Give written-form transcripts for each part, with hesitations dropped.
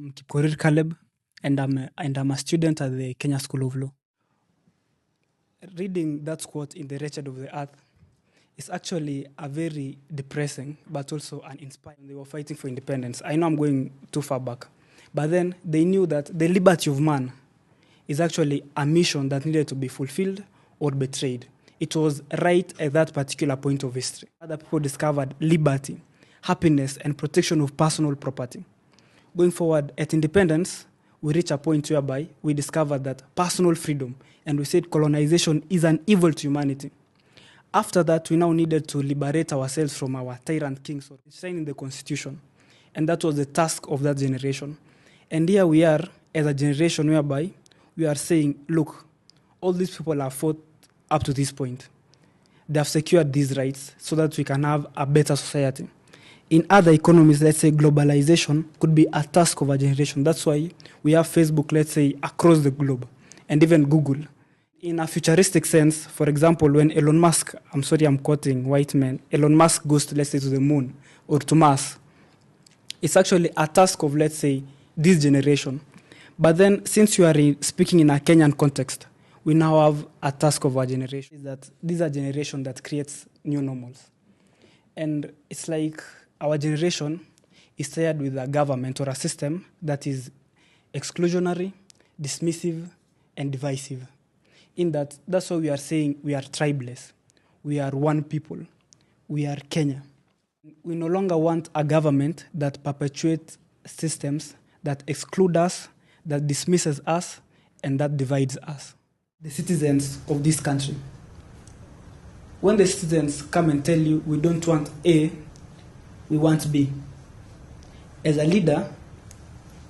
I'm Kipkorir Caleb, and I'm a student at the Kenya School of Law. Reading that quote in The Wretched of the Earth is actually a very depressing, but also an inspiring. They were fighting for independence. I know I'm going too far back, but then they knew that the liberty of man is actually a mission that needed to be fulfilled or betrayed. It was right at that particular point of history. Other people discovered liberty, happiness, and protection of personal property. Going forward, at independence, we reach a point whereby we discovered that personal freedom, and we said colonization is an evil to humanity. After that, we now needed to liberate ourselves from our tyrant kings, so enshrined in the constitution. And that was the task of that generation. And here we are as a generation whereby we are saying, look, all these people have fought up to this point. They have secured these rights so that we can have a better society. In other economies, let's say globalization could be a task of a generation. That's why we have Facebook, let's say, across the globe, and even Google. In a futuristic sense, for example, when Elon Musk, I'm quoting white men, Elon Musk goes to, let's say, to the moon or to Mars, it's actually a task of, let's say, this generation. But then, since you are speaking in a Kenyan context, we now have a task of our generation. Is that this is a generation that creates new normals. And it's like our generation is tired with a government or a system that is exclusionary, dismissive, and divisive. In that, that's why we are saying we are tribeless. We are one people. We are Kenya. We no longer want a government that perpetuates systems that exclude us, that dismisses us, and that divides us. The citizens of this country. When the citizens come and tell you, we don't want A, we want B. As a leader,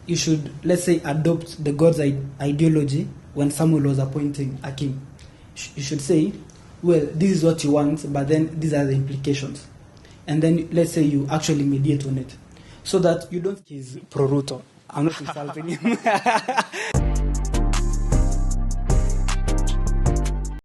you should, let's say, adopt the God's ideology when Samuel was appointing a king. You should say, well, this is what you want, but then these are the implications. And then, let's say, you actually mediate on it. So that you don't... He's pro-Ruto. I'm not insulting him.